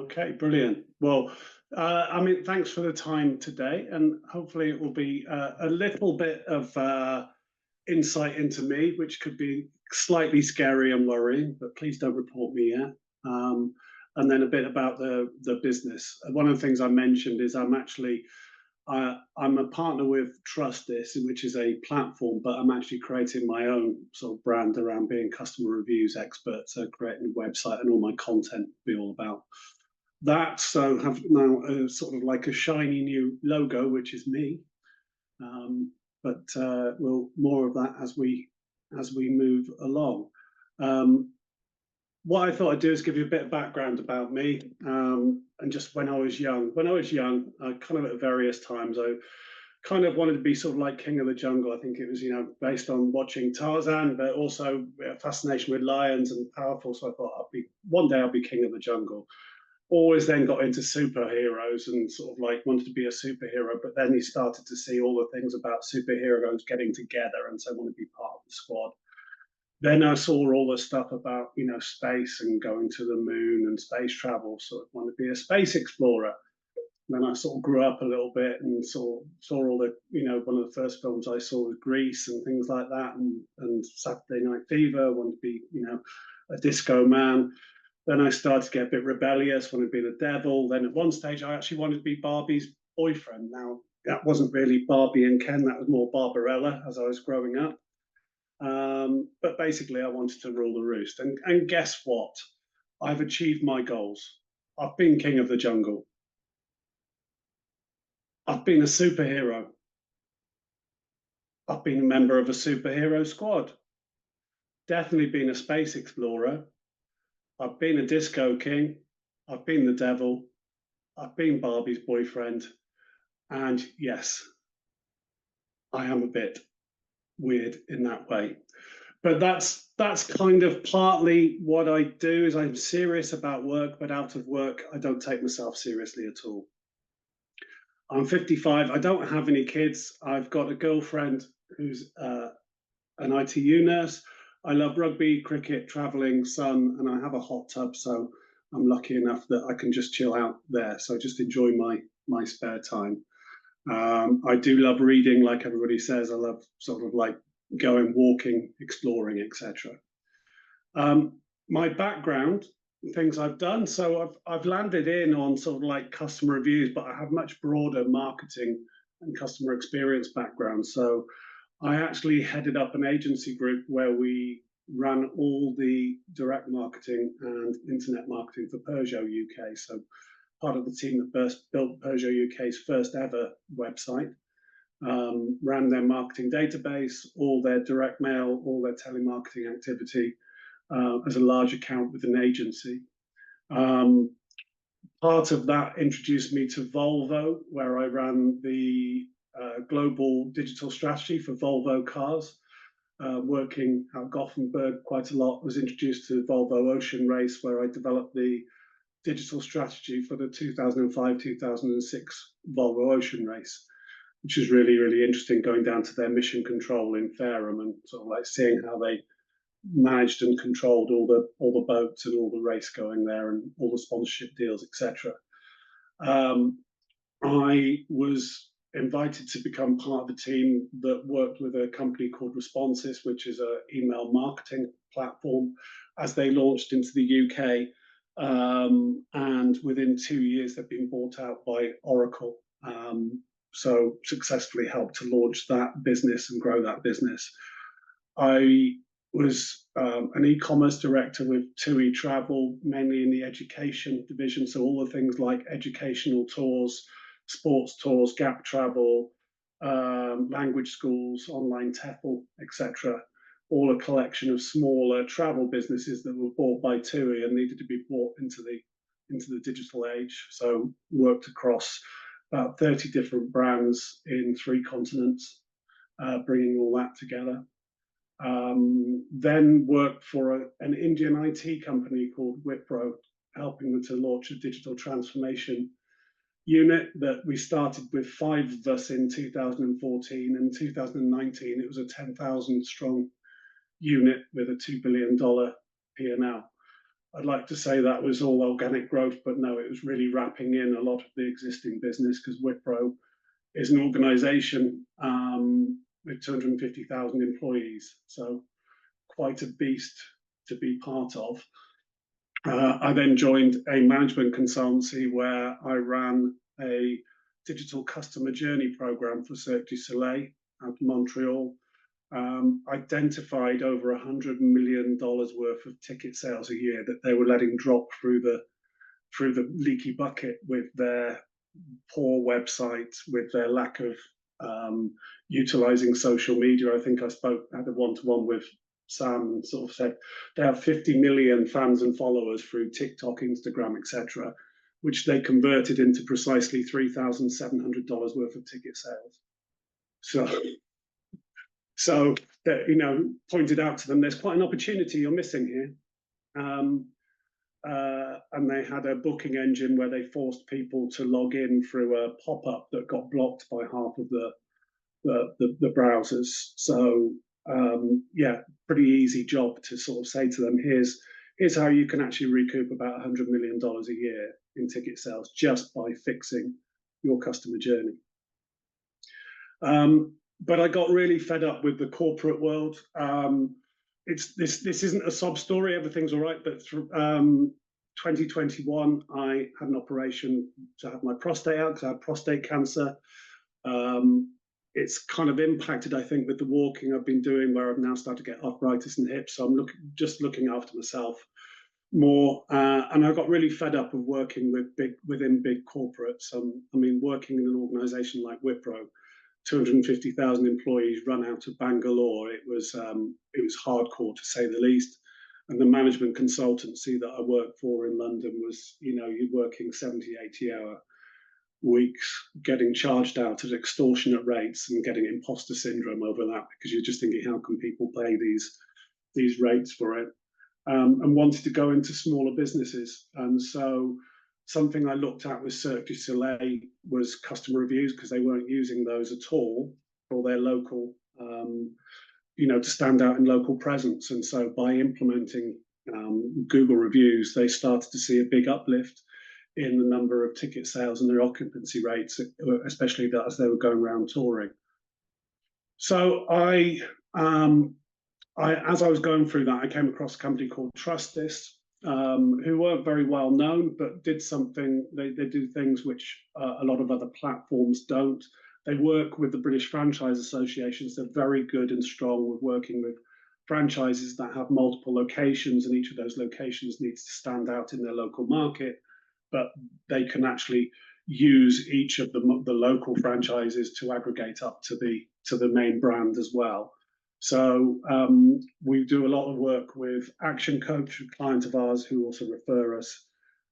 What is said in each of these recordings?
Okay, brilliant. Well, I mean, thanks for the time today, and hopefully it will be a little bit of insight into me, which could be slightly scary and worrying, but please don't report me yet. Um, and then a bit about the business. One of the things I mentioned is I'm a partner with Trust This, which is a platform, but I'm actually creating my own sort of brand around being customer reviews expert. So creating a website and all my content will be all about that. So have now sort of like a shiny new logo, which is me. Um, but we'll more of that as we move along. Um, what I thought I'd do is give you a bit of background about me, and just when I was young. When I was young, I kind of at various times I kind of wanted to be sort of like King of the Jungle. I think it was, based on watching Tarzan, but also a fascination with lions and powerful. So I thought one day I'll be King of the Jungle. Always then got into superheroes and sort of like wanted to be a superhero, but then you started to see all the things about superheroes getting together, and so I want to be part of the squad. Then I saw all the stuff about space and going to the moon and space travel, so I want to be a space explorer. Then I sort of grew up a little bit and saw all the one of the first films I saw was Grease and things like that, and Saturday Night Fever. Wanted to be a disco man. Then I started to get a bit rebellious, wanted to be the devil. Then at one stage, I actually wanted to be Barbie's boyfriend. Now, that wasn't really Barbie and Ken, that was more Barbarella as I was growing up. But basically, I wanted to rule the roost. And guess what? I've achieved my goals. I've been king of the jungle. I've been a superhero. I've been a member of a superhero squad. Definitely been a space explorer. I've been a disco king. I've been the devil. I've been Barbie's boyfriend. And yes, I am a bit weird in that way. But that's kind of partly what I do is I'm serious about work, but out of work, I don't take myself seriously at all. I'm 55. I don't have any kids. I've got a girlfriend who's an ITU nurse. I love rugby, cricket, traveling, sun, and I have a hot tub. So I'm lucky enough that I can just chill out there. So just enjoy my spare time. I do love reading, like everybody says. I love sort of like going walking, exploring, etc. My background, things I've done. So I've landed in on sort of like customer reviews, but I have much broader marketing and customer experience background. So I actually headed up an agency group where we ran all the direct marketing and internet marketing for Peugeot UK. So part of the team that built Peugeot UK's first ever website, ran their marketing database, all their direct mail, all their telemarketing activity as a large account with an agency. Part of that introduced me to Volvo, where I ran the global digital strategy for Volvo cars. Working at Gothenburg quite a lot, was introduced to Volvo Ocean Race, where I developed the digital strategy for the 2005-2006 Volvo Ocean Race, which is really, really interesting, going down to their mission control in Fareham and sort of like seeing how they managed and controlled all the boats and all the race going there and all the sponsorship deals, etc. I was invited to become part of a team that worked with a company called Responses, which is an email marketing platform, as they launched into the UK. And within 2 years, they've been bought out by Oracle. So successfully helped to launch that business and grow that business. I was an e-commerce director with 2E Travel, mainly in the education division. So all the things like educational tours, sports tours, gap travel, language schools, online TEFL, etc. All a collection of smaller travel businesses that were bought by 2E and needed to be brought into the digital age. So worked across about 30 different brands in 3 continents, bringing all that together. Then worked for an Indian IT company called Wipro, helping them to launch a digital transformation unit that we started with 5 of us in 2014. In 2019, it was a 10,000 strong unit with a $2 billion P&L. I'd like to say that was all organic growth, but no, it was really wrapping in a lot of the existing business, because Wipro is an organization with 250,000 employees, so quite a beast to be part of. I then joined a management consultancy where I ran a digital customer journey program for Cirque du Soleil out of Montreal. Identified over $100 million worth of ticket sales a year that they were letting drop through the leaky bucket with their poor website, with their lack of utilizing social media. I think I had a one-to-one with Sam and sort of said they have 50 million fans and followers through TikTok, Instagram, etc., which they converted into precisely $3,700 worth of ticket sales. So that, pointed out to them, there's quite an opportunity you're missing here. And they had a booking engine where they forced people to log in through a pop-up that got blocked by half of the browsers. So yeah, pretty easy job to sort of say to them, here's how you can actually recoup about $100 million a year in ticket sales just by fixing your customer journey. But I got really fed up with the corporate world. This isn't a sob story, everything's all right, but through 2021, I had an operation to have my prostate out because I had prostate cancer. It's kind of impacted, I think, with the walking I've been doing, where I've now started to get arthritis in the hips. So I'm just looking after myself more. And I got really fed up of working within big corporates. I mean, working in an organization like Wipro, 250,000 employees run out of Bangalore. It was hardcore, to say the least. And the management consultancy that I worked for in London was, you're working 70, 80-hour weeks, getting charged out at extortionate rates and getting imposter syndrome over that, because you're just thinking, how can people pay these rates for it? And wanted to go into smaller businesses. And so something I looked at with Cirque du Soleil was customer reviews, because they weren't using those at all for their local, to stand out in local presence. And so by implementing Google reviews, they started to see a big uplift in the number of ticket sales and their occupancy rates, especially as they were going around touring. So as I was going through that, I came across a company called Trustis, who weren't very well known, but did something. They do things which a lot of other platforms don't. They work with the British Franchise Associations. They're very good and strong with working with franchises that have multiple locations, and each of those locations needs to stand out in their local market. But they can actually use each of the local franchises to aggregate up to the main brand as well. So we do a lot of work with Action Coach, a client of ours who also refer us,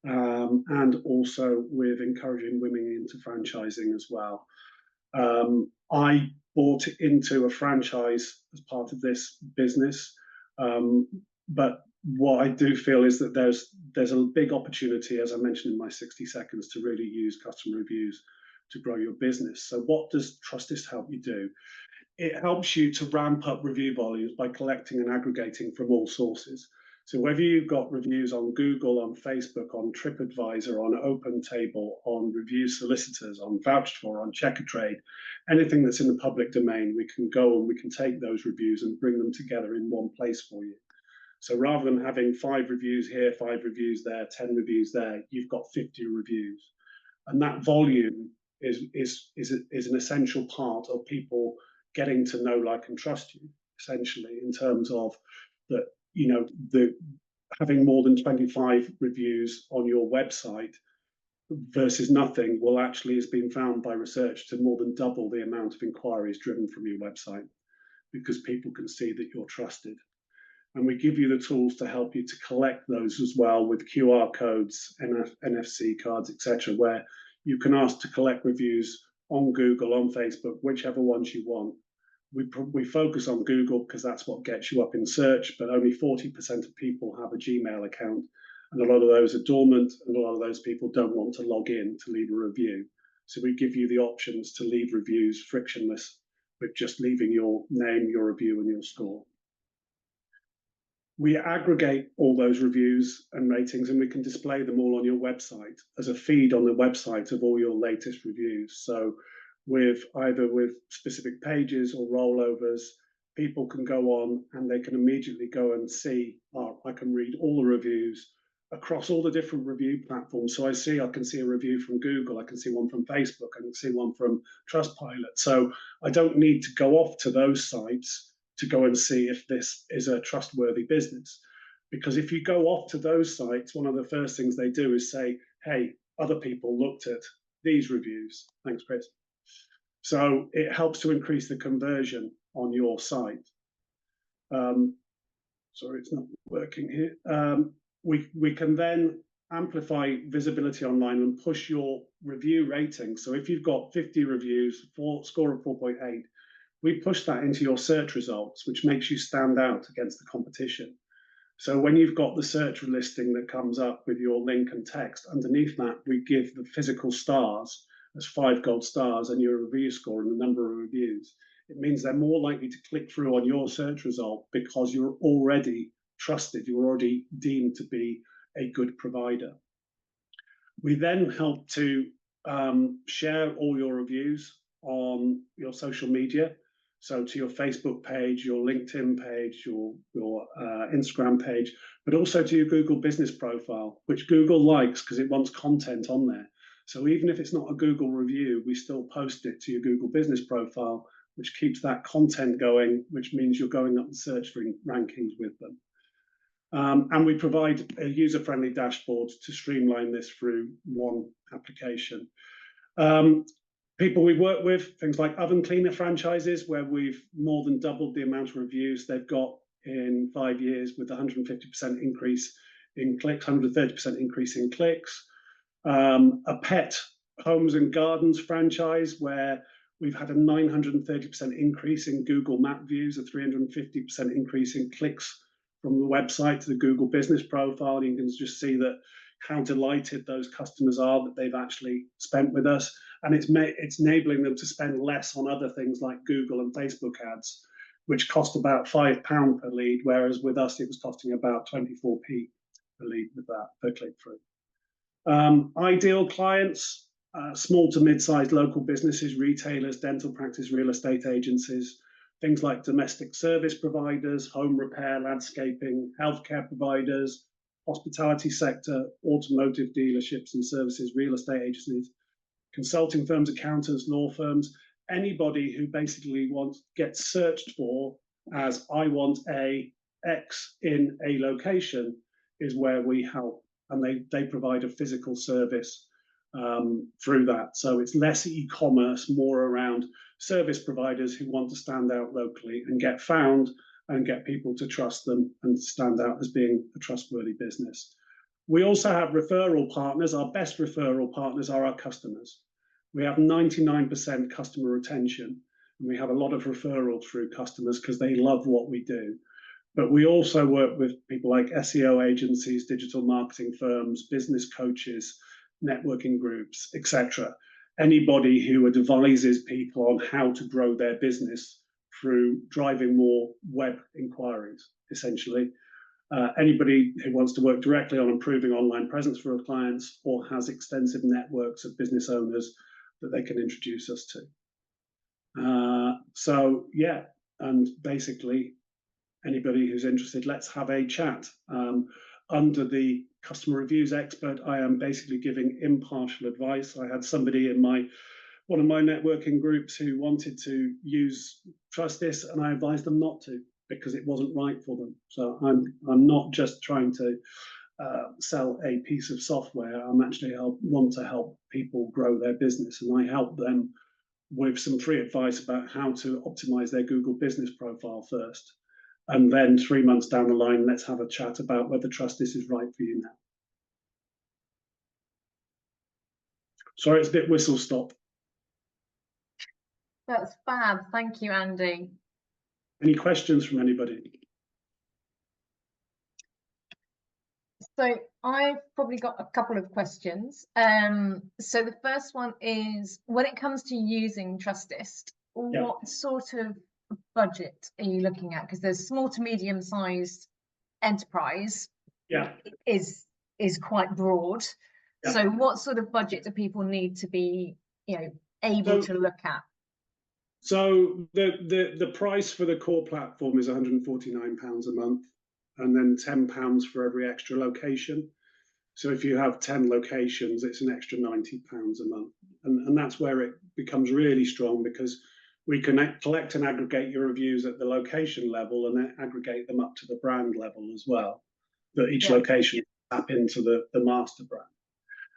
and also with encouraging women into franchising as well. I bought into a franchise as part of this business, but what I do feel is that there's a big opportunity, as I mentioned in my 60 seconds, to really use customer reviews to grow your business. So what does Trustis help you do? It helps you to ramp up review volumes by collecting and aggregating from all sources. So whether you've got reviews on Google, on Facebook, on TripAdvisor, on OpenTable, on Review Solicitors, on Vouched4, on Checkatrade, anything that's in the public domain, we can go and we can take those reviews and bring them together in one place for you. So rather than having 5 reviews here, 5 reviews there, 10 reviews there, you've got 50 reviews. And that volume is an essential part of people getting to know, like, and trust you, essentially, in terms of that, having more than 25 reviews on your website versus nothing will actually, has been found by research, to more than double the amount of inquiries driven from your website, because people can see that you're trusted. And we give you the tools to help you to collect those as well, with QR codes, NFC cards, etc., where you can ask to collect reviews on Google, on Facebook, whichever ones you want. We focus on Google because that's what gets you up in search, but only 40% of people have a Gmail account, and a lot of those are dormant, and a lot of those people don't want to log in to leave a review. So we give you the options to leave reviews frictionless with just leaving your name, your review, and your score. We aggregate all those reviews and ratings, and we can display them all on your website as a feed on the website of all your latest reviews. So with either with specific pages or rollovers, people can go on and they can immediately go and see, oh, I can read all the reviews across all the different review platforms. So I can see a review from Google, I can see one from Facebook, I can see one from Trustpilot. So I don't need to go off to those sites to go and see if this is a trustworthy business. Because if you go off to those sites, one of the first things they do is say, hey, other people looked at these reviews. Thanks, Chris. So it helps to increase the conversion on your site. Sorry, it's not working here. We can then amplify visibility online and push your review rating. So if you've got 50 reviews, score of 4.8, we push that into your search results, which makes you stand out against the competition. So when you've got the search listing that comes up with your link and text, underneath that, we give the physical stars as 5 gold stars and your review score and the number of reviews. It means they're more likely to click through on your search result because you're already trusted, you're already deemed to be a good provider. We then help to share all your reviews on your social media. So to your Facebook page, your LinkedIn page, your Instagram page, but also to your Google business profile, which Google likes because it wants content on there. So even if it's not a Google review, we still post it to your Google business profile, which keeps that content going, which means you're going up the search rankings with them. And we provide a user-friendly dashboard to streamline this through one application. People we work with, things like oven cleaner franchises, where we've more than doubled the amount of reviews they've got in 5 years with 150% increase in clicks, 130% increase in clicks. A pet homes and gardens franchise, where we've had a 930% increase in Google map views, a 350% increase in clicks from the website to the Google business profile. You can just see that how delighted those customers are that they've actually spent with us. And it's enabling them to spend less on other things like Google and Facebook ads, which cost about £5 per lead, whereas with us it was costing about 24p per lead with that per click through. Ideal clients, small to mid-sized local businesses, retailers, dental practice, real estate agencies, things like domestic service providers, home repair, landscaping, healthcare providers, hospitality sector, automotive dealerships and services, real estate agencies, consulting firms, accountants, law firms, anybody who basically gets searched for as I want a X in a location is where we help, and they provide a physical service through that. So it's less e-commerce, more around service providers who want to stand out locally and get found and get people to trust them and stand out as being a trustworthy business. We also have referral partners. Our best referral partners are our customers. We have 99% customer retention, and we have a lot of referral through customers because they love what we do. But we also work with people like SEO agencies, digital marketing firms, business coaches, networking groups, etc. Anybody who advises people on how to grow their business through driving more web inquiries, essentially. Anybody who wants to work directly on improving online presence for our clients or has extensive networks of business owners that they can introduce us to. So yeah, and basically anybody who's interested, let's have a chat. Under the customer reviews expert, I am basically giving impartial advice. I had somebody in one of my networking groups who wanted to use TrustThis, and I advised them not to because it wasn't right for them. So I'm not just trying to sell a piece of software. I'm actually want to help people grow their business, and I help them with some free advice about how to optimize their Google business profile first. And then 3 months down the line, let's have a chat about whether TrustThis is right for you now. Sorry, it's a bit whistle stop. That's fab. Thank you, Andy. Any questions from anybody? So I've probably got a couple of questions. So the first one is, when it comes to using TrustThis, what sort of budget are you looking at? Because there's small to medium sized enterprise Yeah. is quite broad. Yeah. So what sort of budget do people need to be, able to look at? So the price for the core platform is £149 a month, and then £10 for every extra location. So if you have 10 locations, it's an extra £90 a month. And that's where it becomes really strong, because we can collect and aggregate your reviews at the location level and then aggregate them up to the brand level as well, that each location tap into the master brand.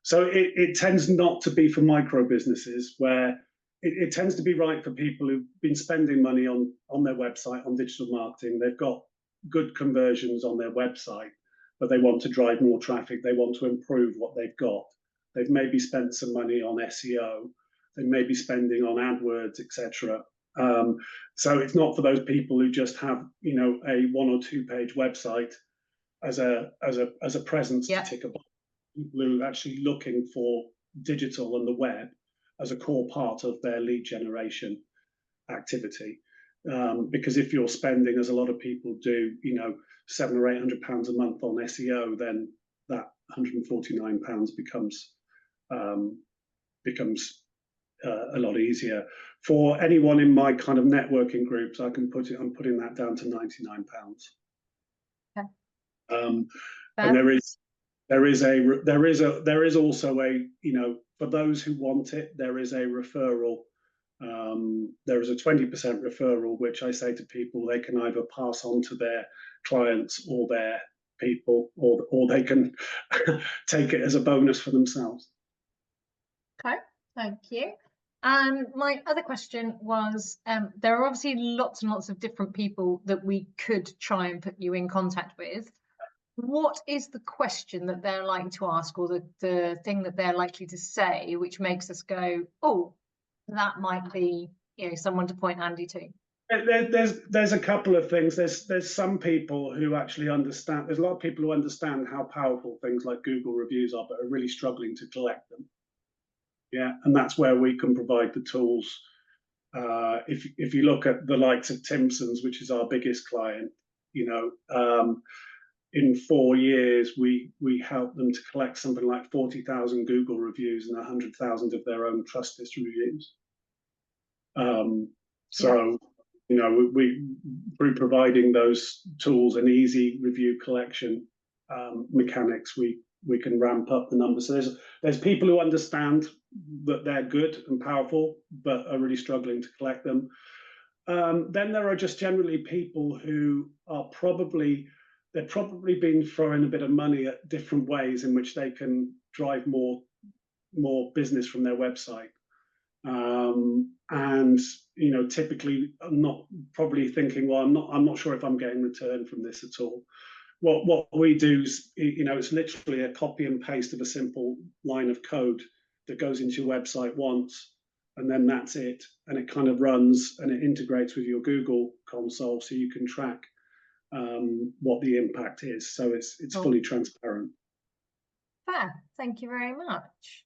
So it tends not to be for micro businesses, where it tends to be right for people who've been spending money on their website, on digital marketing. They've got good conversions on their website, but they want to drive more traffic. They want to improve what they've got. They've maybe spent some money on SEO. They may be spending on AdWords, etc. So it's not for those people who just have, a 1 or 2 page website as a presence to tick a box. People who are actually looking for digital and the web as a core part of their lead generation activity. Because if you're spending, as a lot of people do, £700 or £800 a month on SEO, then that £149 becomes a lot easier. For anyone in my kind of networking groups, I'm putting that down to £99. Okay. And there is also a, for those who want it, there is a referral. There is a 20% referral, which I say to people they can either pass on to their clients or their people, or they can take it as a bonus for themselves. Okay, thank you. And my other question was, there are obviously lots and lots of different people that we could try and put you in contact with. What is the question that they're likely to ask, or the thing that they're likely to say, which makes us go, oh, that might be, someone to point Andy to? There's a couple of things. There's some people who actually understand. There's a lot of people who understand how powerful things like Google reviews are, but are really struggling to collect them. Yeah, and that's where we can provide the tools. If you look at the likes of Timpson's, which is our biggest client, in 4 years we helped them to collect something like 40,000 Google reviews and 100,000 of their own Trustis reviews. We're providing those tools and easy review collection mechanics. We can ramp up the numbers. So there's people who understand that they're good and powerful, but are really struggling to collect them. Then there are just generally people who are probably been throwing a bit of money at different ways in which they can drive more business from their website. And typically not probably thinking, well, I'm not sure if I'm getting return from this at all. What we do is, it's literally a copy and paste of a simple line of code that goes into your website once, and then that's it. And it kind of runs and it integrates with your Google console, so you can track what the impact is. So it's fully transparent. Fair. Thank you very much.